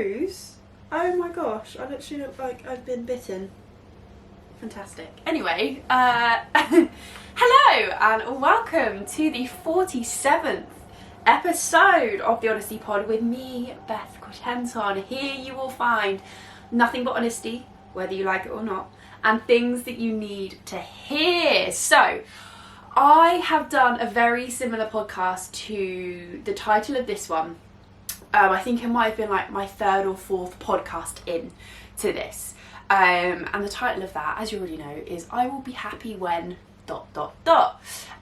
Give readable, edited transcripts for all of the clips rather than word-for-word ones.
Bruise? Oh my gosh, I literally look like I've been bitten. Fantastic. Anyway, hello and welcome to the 47th episode of the Honesty Pod with me, Beth Quintenton. Here you will find nothing but honesty, whether you like it or not, and things that you need to hear. So, I have done a very similar podcast to the title of this one. I think it might have been like my third or fourth podcast in to this. And the title of that, as you already know, is I Will Be Happy When ...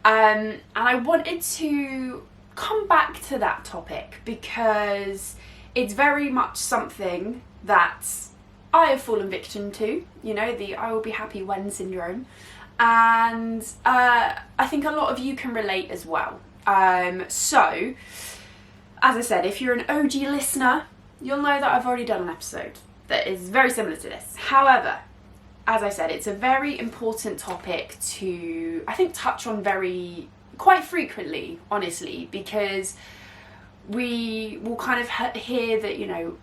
And I wanted to come back to that topic because it's very much something that I have fallen victim to, you know, the I will be happy when syndrome. And I think a lot of you can relate as well. So, as I said, if you're an OG listener, you'll know that I've already done an episode that is very similar to this. However, as I said, it's a very important topic to, I think, touch on quite frequently, honestly, because we will kind of hear that, you know,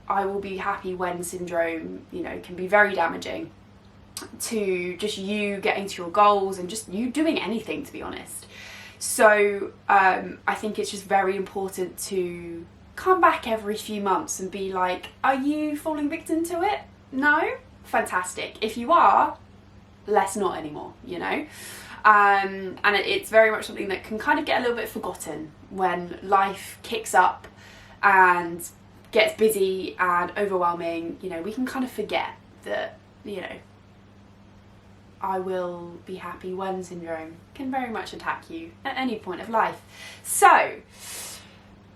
I will be happy when syndrome, you know, can be very damaging to just you getting to your goals and just you doing anything, to be honest. So I think it's just very important to come back every few months and be like, are you falling victim to it? No? Fantastic. If you are, let's not anymore, you know? And it's very much something that can kind of get a little bit forgotten when life kicks up and gets busy and overwhelming. You know, we can kind of forget that, you know, I will be happy when syndrome can very much attack you at any point of life. So,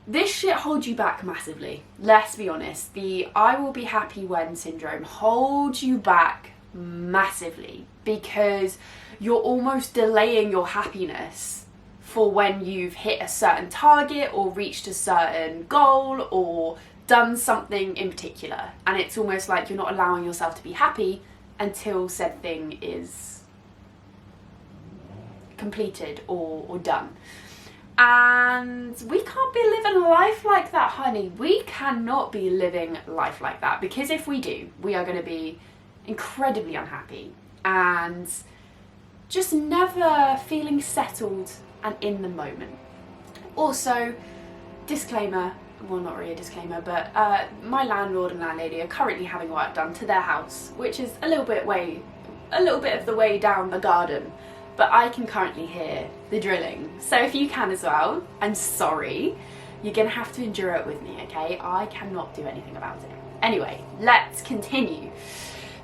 this shit holds you back massively. Let's be honest. The I will be happy when syndrome holds you back massively because you're almost delaying your happiness for when you've hit a certain target or reached a certain goal or done something in particular. And it's almost like you're not allowing yourself to be happy until said thing is completed or done. And we can't be living life like that, honey. We cannot be living life like that, because if we do, we are going to be incredibly unhappy and just never feeling settled and in the moment. Also, disclaimer, well, not really a disclaimer, but my landlord and landlady are currently having work done to their house, which is a little bit of the way down the garden, but I can currently hear the drilling. So if you can as well, I'm sorry, you're gonna have to endure it with me, okay? I cannot do anything about it. Anyway, let's continue.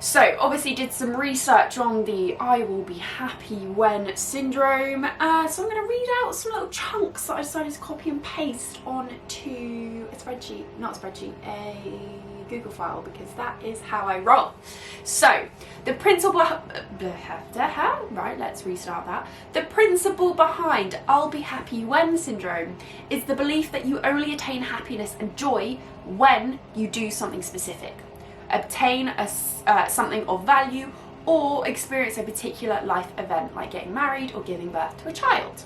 So, obviously did some research on the I will be happy when syndrome. So I'm going to read out some little chunks that I decided to copy and paste onto a Google file, because that is how I roll. So, the principle, right, let's restart that. The principle behind I'll be happy when syndrome is the belief that you only attain happiness and joy when you do something specific, obtain something of value, or experience a particular life event like getting married or giving birth to a child.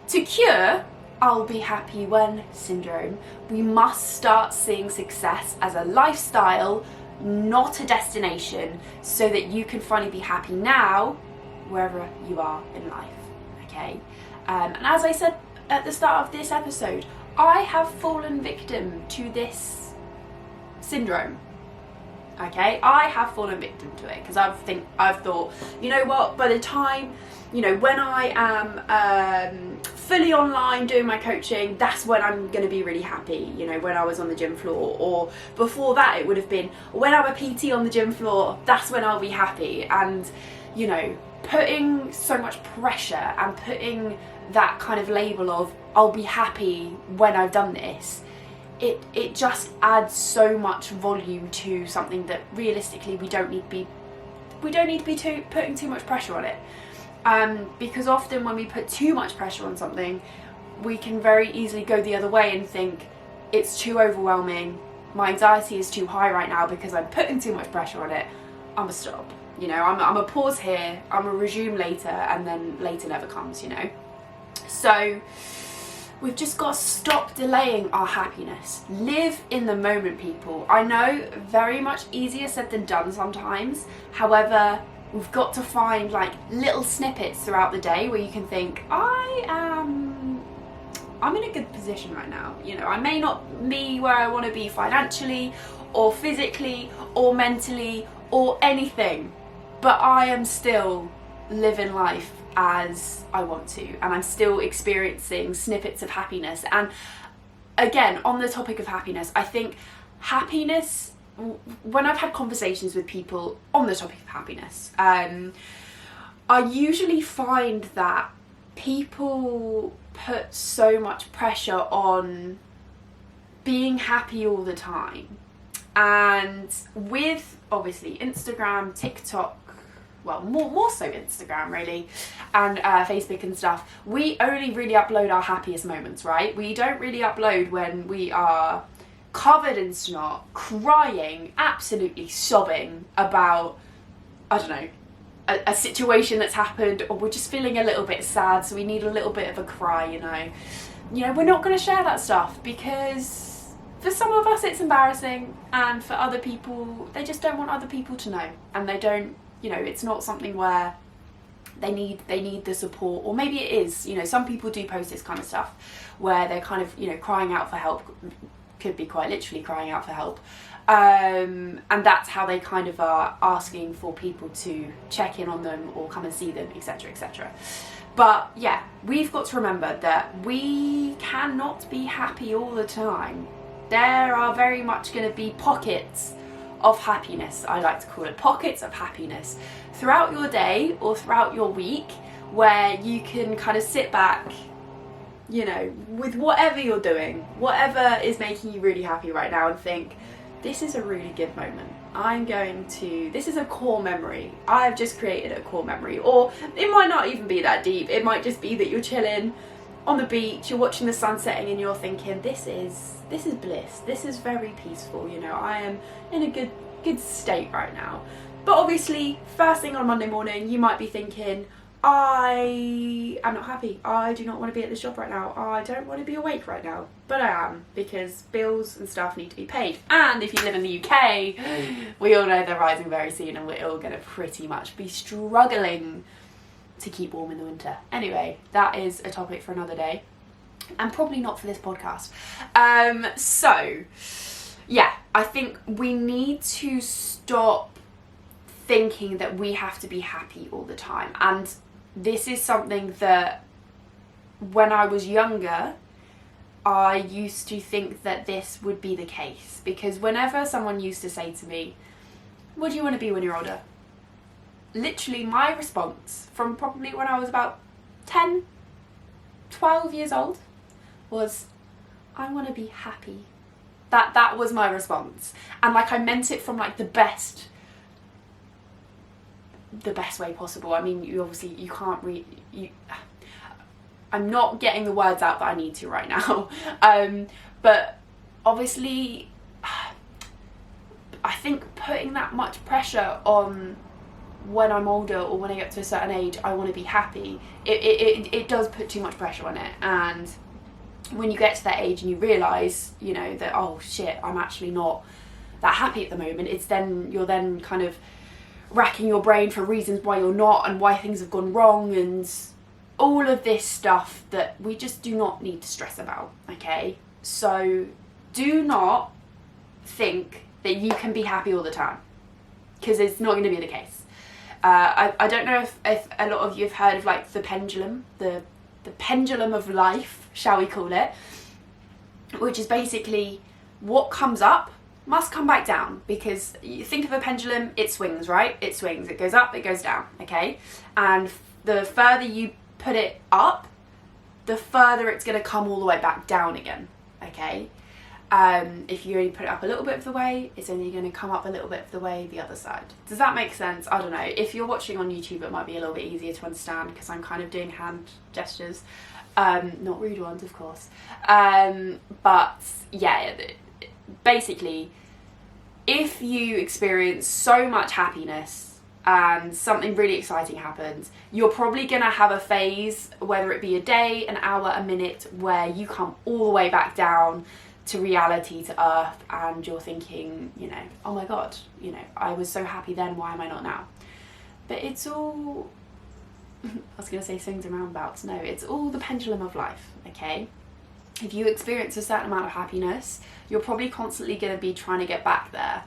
To cure I'll be happy when syndrome, we must start seeing success as a lifestyle, not a destination, so that you can finally be happy now, wherever you are in life, okay? And as I said at the start of this episode, I have fallen victim to this syndrome. Okay, I have fallen victim to it because I've thought, you know what, by the time, you know, when I am fully online doing my coaching, that's when I'm going to be really happy, you know, when I was on the gym floor. Or before that, it would have been when I'm a PT on the gym floor, that's when I'll be happy. And, you know, putting so much pressure and putting that kind of label of I'll be happy when I've done this, it just adds so much volume to something that realistically we don't need to be putting too much pressure on it. Because often when we put too much pressure on something, we can very easily go the other way and think it's too overwhelming, my anxiety is too high right now because I'm putting too much pressure on it, I'm gonna stop. You know, I'm gonna pause here, I'm gonna resume later, and then later never comes, you know. So We've just got to stop delaying our happiness. Live in the moment, people. I know, very much easier said than done sometimes. However, we've got to find like little snippets throughout the day where you can think, I'm in a good position right now. You know, I may not be where I want to be financially or physically or mentally or anything, but I am still living life as I want to, and I'm still experiencing snippets of happiness. And again, on the topic of happiness, I think happiness, when I've had conversations with people on the topic of happiness, I usually find that people put so much pressure on being happy all the time. And with obviously Instagram, TikTok, well, more so Instagram really, and Facebook and stuff, we only really upload our happiest moments, right? We don't really upload when we are covered in snot, crying, absolutely sobbing about, I don't know, a situation that's happened, or we're just feeling a little bit sad, so we need a little bit of a cry, you know, we're not going to share that stuff because for some of us it's embarrassing, and for other people, they just don't want other people to know, and they don't, you know, it's not something where they need the support, or maybe it is, you know, some people do post this kind of stuff where they're kind of, you know, crying out for help, could be quite literally crying out for help, and that's how they kind of are asking for people to check in on them or come and see them, etc, etc. But yeah, we've got to remember that we cannot be happy all the time. There are very much going to be pockets of happiness, I like to call it, pockets of happiness throughout your day or throughout your week, where you can kind of sit back, you know, with whatever you're doing, whatever is making you really happy right now, and think, this is a really good moment. This is a core memory. I've just created a core memory. Or it might not even be that deep. It might just be that you're chilling on the beach, you're watching the sun setting, and you're thinking, this is bliss. This is very peaceful. You know, I am in a good state right now. But obviously, first thing on Monday morning, you might be thinking, I am not happy. I do not want to be at this job right now. I don't want to be awake right now. But I am, because bills and stuff need to be paid. And if you live in the UK, we all know they're rising very soon, and we're all going to pretty much be struggling to keep warm in the winter. Anyway, that is a topic for another day, and probably not for this podcast. So yeah, I think we need to stop thinking that we have to be happy all the time. And this is something that when I was younger, I used to think that this would be the case, because whenever someone used to say to me, what do you want to be when you're older? Literally my response from probably when I was about 10, 12 years old was, I want to be happy. That was my response. And like, I meant it from like the best way possible. I mean, you can't I'm not getting the words out that I need to right now. But obviously, I think putting that much pressure on when I'm older or when I get to a certain age, I want to be happy, it does put too much pressure on it. And when you get to that age and you realise, you know, that, oh shit, I'm actually not that happy at the moment, you're then kind of racking your brain for reasons why you're not, and why things have gone wrong, and all of this stuff that we just do not need to stress about, okay? So do not think that you can be happy all the time, because it's not going to be the case. I don't know if a lot of you have heard of like the pendulum, the pendulum of life, shall we call it, which is basically what comes up must come back down, because you think of a pendulum, it swings, right? It swings, it goes up, it goes down, okay? And the further you put it up, the further it's going to come all the way back down again, okay? If you only put it up a little bit of the way, it's only going to come up a little bit of the way the other side. Does that make sense? I don't know. If you're watching on YouTube, it might be a little bit easier to understand, because I'm kind of doing hand gestures. Not rude ones, of course. But yeah, basically, if you experience so much happiness, and something really exciting happens, you're probably going to have a phase, whether it be a day, an hour, a minute, where you come all the way back down to reality, to earth, and you're thinking, you know, oh my God, you know, I was so happy then, why am I not now? But it's all, I was going to say swings and roundabouts, no, it's all the pendulum of life, okay? If you experience a certain amount of happiness, you're probably constantly going to be trying to get back there,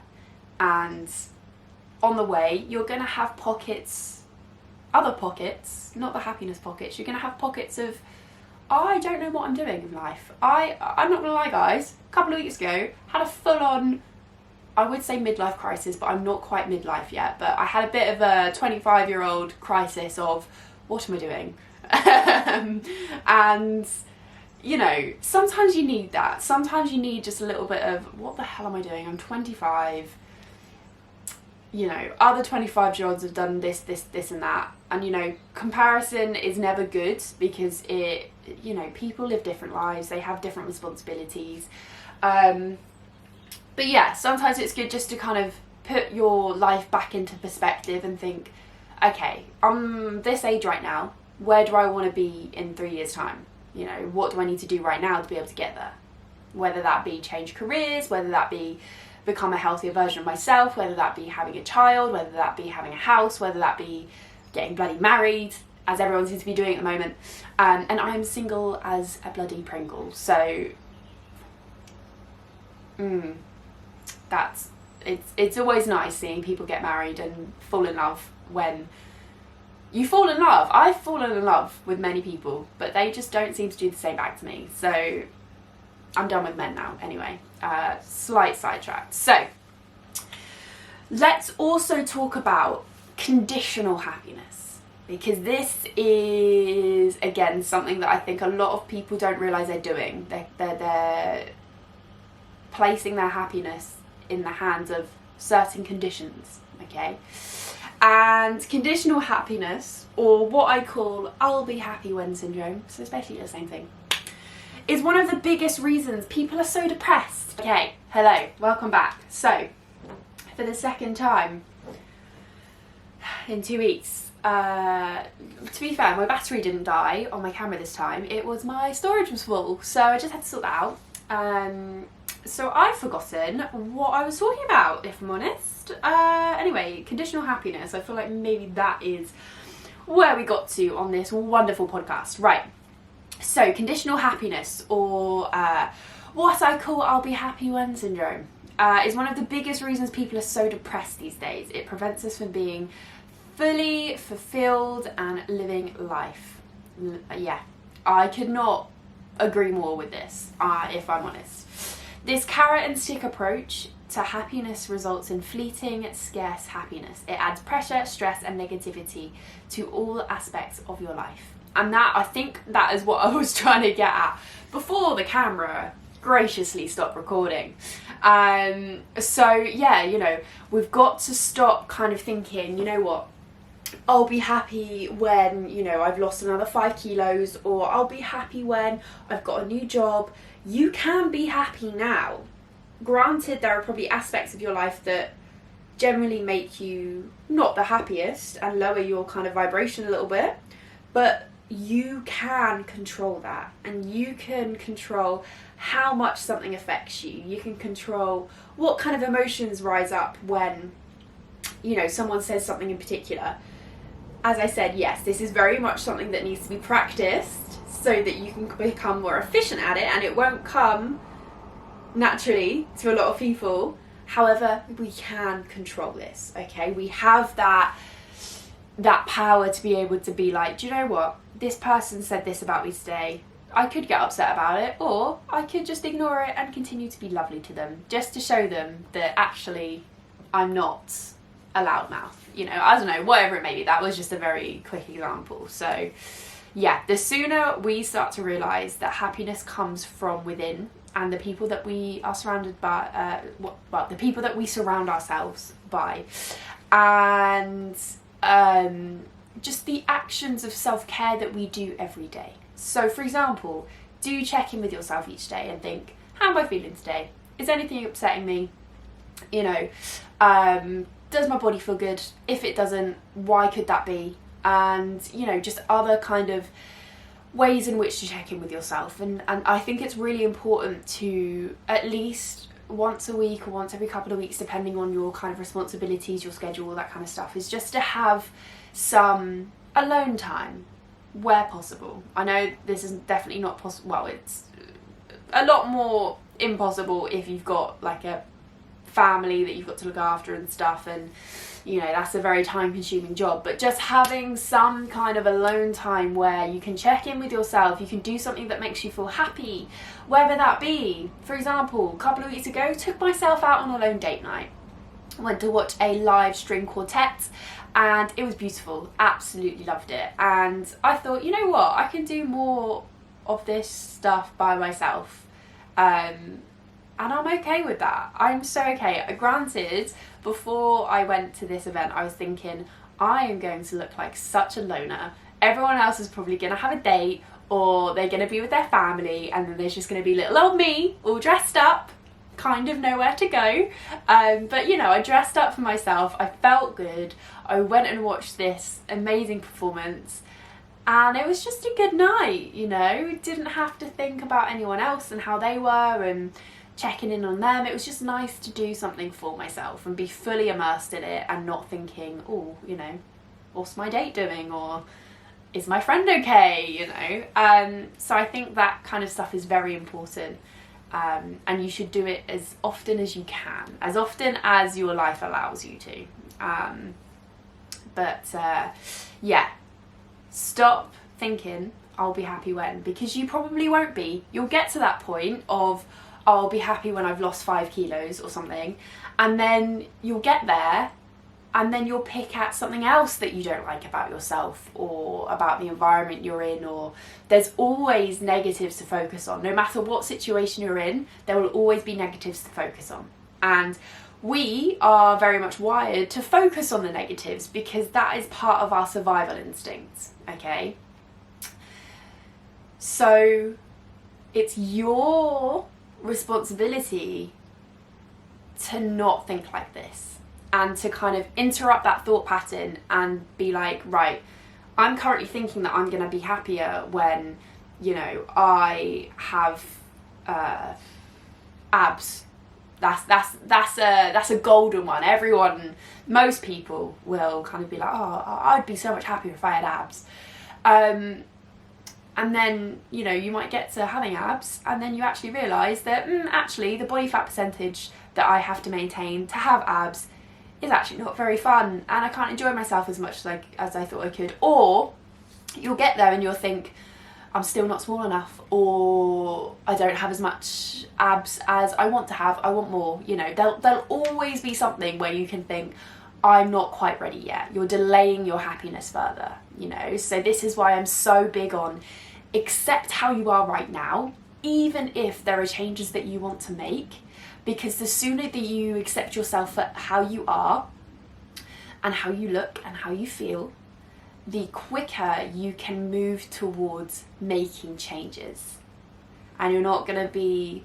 and on the way, you're going to have pockets, other pockets, not the happiness pockets, you're going to have pockets of, I don't know what I'm doing in life. I'm not going to lie, guys, a couple of weeks ago, had a full-on, I would say midlife crisis, but I'm not quite midlife yet, but I had a bit of a 25-year-old crisis of, what am I doing? And, you know, sometimes you need that. Sometimes you need just a little bit of, what the hell am I doing? I'm 25. You know, other 25-year-olds have done this, and that. And, you know, comparison is never good, because it, you know, people live different lives. They have different responsibilities. But yeah, sometimes it's good just to kind of put your life back into perspective and think, okay, I'm this age right now. Where do I want to be in 3 years' time? You know, what do I need to do right now to be able to get there? Whether that be change careers, whether that be become a healthier version of myself, whether that be having a child, whether that be having a house, whether that be getting bloody married, as everyone seems to be doing at the moment. And I'm single as a bloody Pringle, so it's always nice seeing people get married and fall in love when you fall in love. I've fallen in love with many people, but they just don't seem to do the same back to me. So I'm done with men now anyway. Slight sidetrack. So let's also talk about conditional happiness, because this is, again, something that I think a lot of people don't realise they're doing. They're placing their happiness in the hands of certain conditions, okay? And conditional happiness, or what I call I'll be happy when syndrome, so it's basically the same thing, is one of the biggest reasons people are so depressed. Okay, hello, welcome back. So, for the second time in 2 weeks, to be fair, my battery didn't die on my camera this time. It was my storage was full, so I just had to sort that out. So I've forgotten what I was talking about, if I'm honest. Anyway, conditional happiness. I feel like maybe that is where we got to on this wonderful podcast. Right. So conditional happiness, or what I call I'll be happy when syndrome, is one of the biggest reasons people are so depressed these days. It prevents us from being fully fulfilled and living life. Yeah, I could not agree more with this, if I'm honest. This carrot and stick approach to happiness results in fleeting, scarce happiness. It adds pressure, stress, and negativity to all aspects of your life. And that, I think that is what I was trying to get at before the camera graciously stopped recording. So yeah, you know, we've got to stop kind of thinking, you know what, I'll be happy when, you know, I've lost another 5 kilos, or I'll be happy when I've got a new job. You can be happy now. Granted, there are probably aspects of your life that generally make you not the happiest and lower your kind of vibration a little bit, but you can control that, and you can control how much something affects you. You can control what kind of emotions rise up when, you know, someone says something in particular. As I said, yes, this is very much something that needs to be practiced so that you can become more efficient at it, and it won't come naturally to a lot of people. However, we can control this, okay? We have that power to be able to be like, do you know what? This person said this about me today. I could get upset about it, or I could just ignore it and continue to be lovely to them, just to show them that actually I'm not a loudmouth. You know, I don't know, whatever it may be. That was just a very quick example. So yeah, the sooner we start to realise that happiness comes from within, and the people that we are surrounded by, the people that we surround ourselves by, and just the actions of self-care that we do every day. So for example, do check in with yourself each day and think, how am I feeling today? Is anything upsetting me? You know, does my body feel good? If it doesn't, why could that be? And, you know, just other kind of ways in which to check in with yourself. And I think it's really important to, at least once a week or once every couple of weeks, depending on your kind of responsibilities, your schedule, all that kind of stuff, is just to have some alone time where possible. I know this is definitely not possible. Well, it's a lot more impossible if you've got like a family that you've got to look after and stuff, and you know, that's a very time consuming job. But just having some kind of alone time where you can check in with yourself, you can do something that makes you feel happy, whether that be, for example, a couple of weeks ago, took myself out on a lone date night. Went to watch a live string quartet and it was beautiful, absolutely loved it. And I thought, you know what, I can do more of this stuff by myself. And I'm okay with that. I'm so okay. Granted, before I went to this event, I was thinking, I am going to look like such a loner. Everyone else is probably going to have a date, or they're going to be with their family, and then there's just going to be little old me, all dressed up, kind of nowhere to go. But you know, I dressed up for myself. I felt good. I went and watched this amazing performance. And it was just a good night, you know. Didn't have to think about anyone else and how they were and checking in on them. It was just nice to do something for myself and be fully immersed in it and not thinking, oh, you know, what's my date doing, or is my friend okay, you know. So I think that kind of stuff is very important, and you should do it as often as you can, as often as your life allows you to. Yeah, stop thinking I'll be happy when, because you probably won't be. You'll get to that point of, I'll be happy when I've lost 5 kilos or something, and then you'll get there and then you'll pick at something else that you don't like about yourself or about the environment you're in, or there's always negatives to focus on. No matter what situation you're in, there will always be negatives to focus on. And we are very much wired to focus on the negatives because that is part of our survival instincts, okay? So it's your responsibility to not think like this and to kind of interrupt that thought pattern and be like, right, I'm currently thinking that I'm going to be happier when, you know, I have abs. That's a golden one. Most people will kind of be like, oh, I'd be so much happier if I had abs. And then, you know, you might get to having abs and then you actually realise that actually the body fat percentage that I have to maintain to have abs is actually not very fun, and I can't enjoy myself as much as I thought I could. Or you'll get there and you'll think, I'm still not small enough, or I don't have as much abs as I want to have, I want more. You know, there'll always be something where you can think, I'm not quite ready yet. You're delaying your happiness further, you know. So this is why I'm so big on accept how you are right now, even if there are changes that you want to make, because the sooner that you accept yourself for how you are and how you look and how you feel, the quicker you can move towards making changes. And you're not going to be,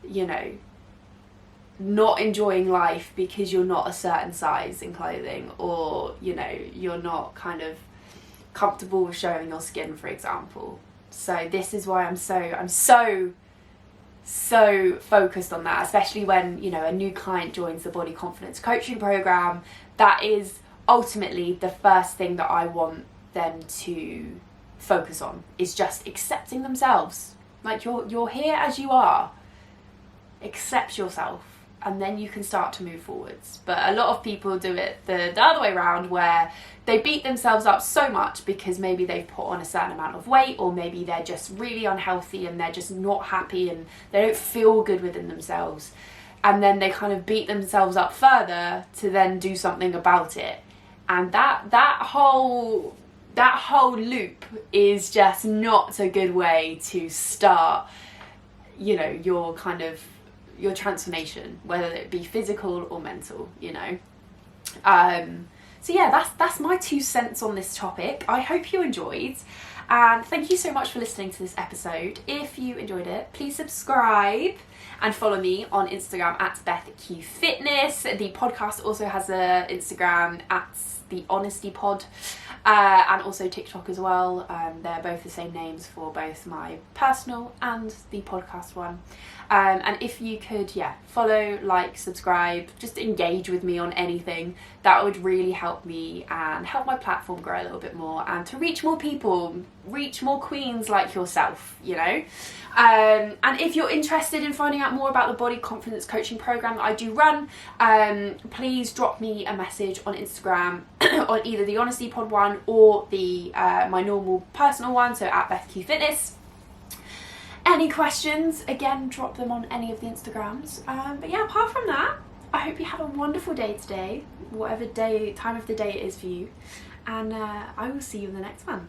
you know, not enjoying life because you're not a certain size in clothing, or, you know, you're not kind of comfortable with showing your skin, for example. So this is why I'm so focused on that, especially when, you know, a new client joins the body confidence coaching program. That is ultimately the first thing that I want them to focus on, is just accepting themselves. Like, you're here as you are. Accept yourself, and then you can start to move forwards. But a lot of people do it the other way around, where they beat themselves up so much because maybe they've put on a certain amount of weight, or maybe they're just really unhealthy and they're just not happy and they don't feel good within themselves. And then they kind of beat themselves up further to then do something about it. And that whole loop is just not a good way to start, you know, your transformation, whether it be physical or mental, you know. So yeah, that's my 2 cents on this topic. I hope you enjoyed. And thank you so much for listening to this episode. If you enjoyed it, please subscribe and follow me on Instagram at BethQFitness. The podcast also has a Instagram at The Honesty Pod, and also TikTok as well. They're both the same names for both my personal and the podcast one. And if you could, follow, like, subscribe, just engage with me on anything, that would really help me and help my platform grow a little bit more and to reach more people, reach more queens like yourself, you know. And if you're interested in finding out more about the body confidence coaching program that I do run, please drop me a message on Instagram on either the Honesty Pod one or the my normal personal one, so at BethQFitness. Any questions, again, drop them on any of the Instagrams. But yeah, apart from that, I hope you have a wonderful day today, whatever time of the day it is for you. And I will see you in the next one.